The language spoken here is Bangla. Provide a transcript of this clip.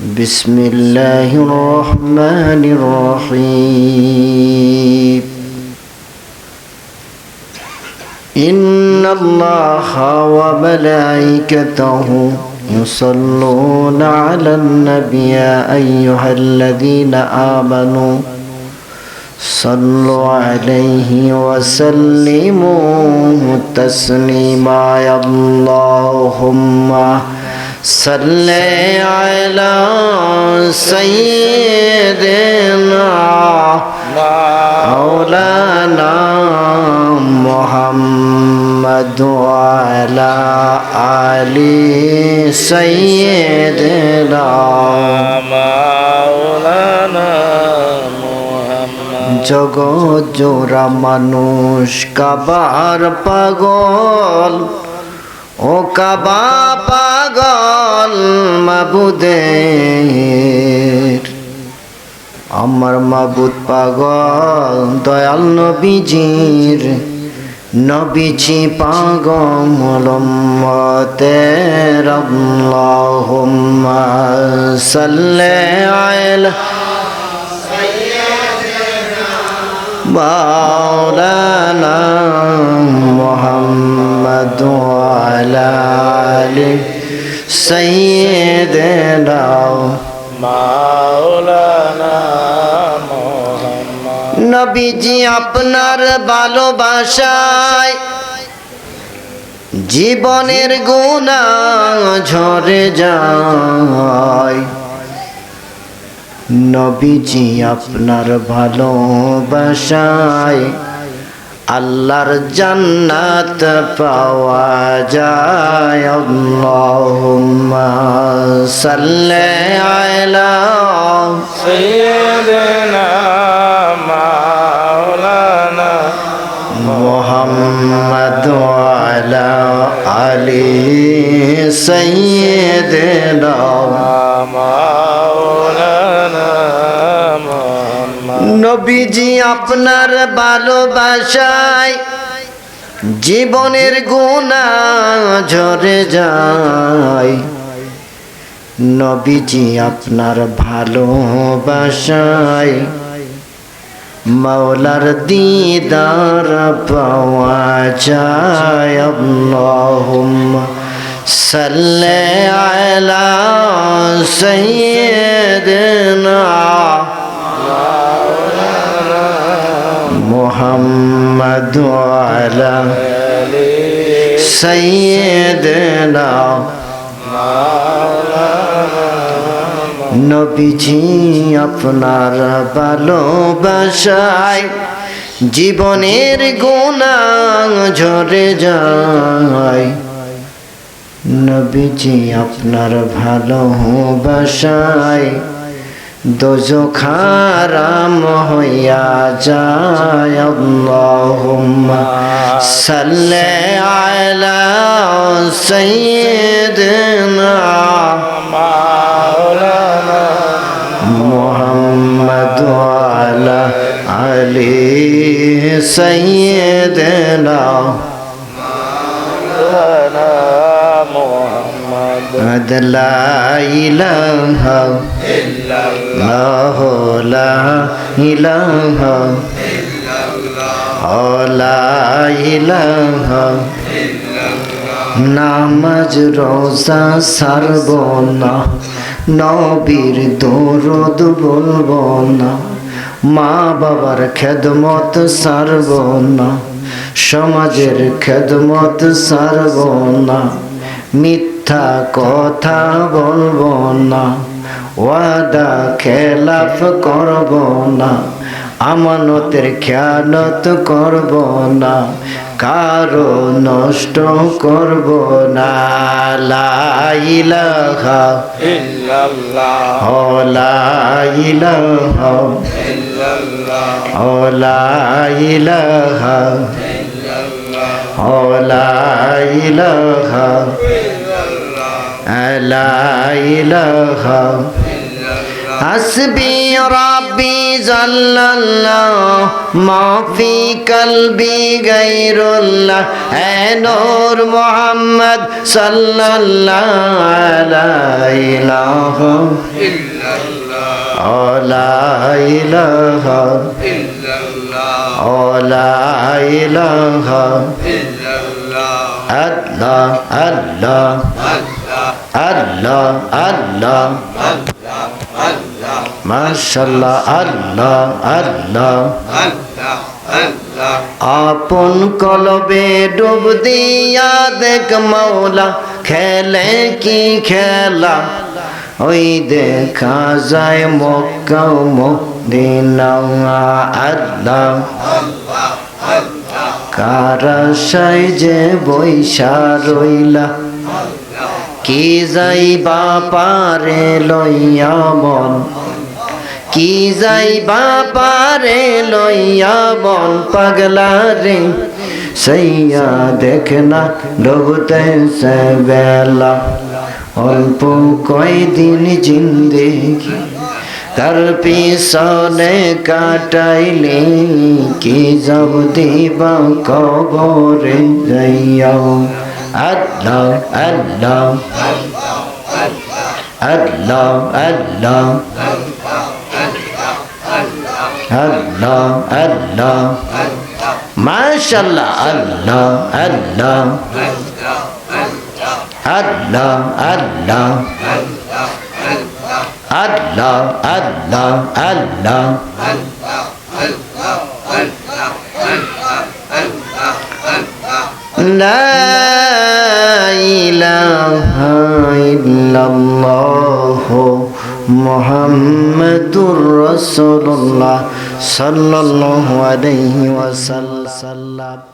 بسم الله الرحمن الرحيم إن الله وملائكته يصلون على النبي يا أيها الذين آمنوا صلوا عليه وسلموا تسليما اللهم صل على سيدنا مولانا محمد وعلى آل سيدنا مولانا জগৎ জোড়া মানুষ কাবার পাগল ও কাবা পাগল মাবুদের আমার মাবুদ পাগল দয়াল নবীজির নবীজি পাগল উম্মতের আল্লাহুম্মা সাল্লি আলা مولانا محمد وعلى آل سيدنا مولانا محمد নবীজি আপনার ভালোবাসায় জীবনের গুনাহ ঝরে যায় নবীজি আপনার ভালোবাসায় আল্লাহর জান্নাত পাওয়া যায় আল্লাহুম্মা সাল্লি আলা সাইয়্যিদিনা মাওলানা মুহাম্মদ ওয়া আলা আলি সাইয়্যিদিনা নবীজি আপনার ভালোবাসায় জীবনের গুনাহ ঝরে যায় নবীজি আপনার ভালোবাসায় মাওলার দিদার পাওয়া যায় আল্লাহুম্মা সাল্লি আলা সাইয়্যিদিনা محمد وعلى سيدنا নবীজি আপনার ভালোবাসায় জীবনের গুনাহ ঝরে যায় নবীজি আপনার ভালোবাসায় দোজখ হারাম হইয়া যায় আল্লাহুম্মা সাল্লি আলা সাইয়্যিদিনা মাওলানা মুহাম্মদ ওয়া আলা আলি সাইয়্যিদিনা মাওলানা লা ইলাহা ইল্লাল্লাহ লা ইলাহা ইল্লাল্লাহ লা ইলাহা ইল্লাল্লাহ নামাজ রোজা ছাড়ব না নবীর দরুদ বলব না মা বাবার খেদমত ছাড়ব না সমাজের খেদমত ছাড়ব না মিথ্যা কথা বলবো না ওয়াদা খেলাফ করব না আমানতের খেয়ানত করব না কারো নষ্ট করব না লা ইলাহা ইল্লাল্লাহ লা ইলাহা ইল্লাল্লাহ লা ইলাহা লা ইলাহা লা ইলাহা হাসবি রাব্বি জাল্লাল্লাহ মা ফি কলবি গায়রুল্লাহ হে নূর মুহাম্মদ সাল্লাল্লাহু আলাইহি ইলাহা ইল্লাল্লাহ লা ইলাহা ইল্লাল্লাহ লা ইলাহা ইল্লাল্লাহ আল্লাহ আল্লাহ আল্লাহ আল্লাহ মাশাআল্লাহ আল্লাহ আল্লাহ আপন কলবে ডুব দিয়া দেখ মাওলা খেলে কি খেলা ওই দেখা যায় মক্কা মদিনা আল্লাহ কারা সাইজে বৈশা রইলা কি যাইবা পারে লইয়া মন কি যাইবা পারে লইয়া মন পাগলা রে সইয়া দেখনা ডুবতে সে বেলা অল্প কয়দিন জিন্দেগি কার পিছনে কাটাইলে কি যাব দিবা কবরে যাইয়া আল্লাহ আল্লাহ আল্লাহ আল্লাহ আল্লাহ আল্লাহ মাশাআল্লাহ আল্লাহ আল্লাহ আল্লাহ আল্লাহ আল্লাহ আল্লাহ আল্লাহ লা ইলাহা ইল্লাল্লাহ মুহাম্মাদুর রাসূলুল্লাহ সাল্লাল্লাহু আলাইহি ওয়াসাল্লাম।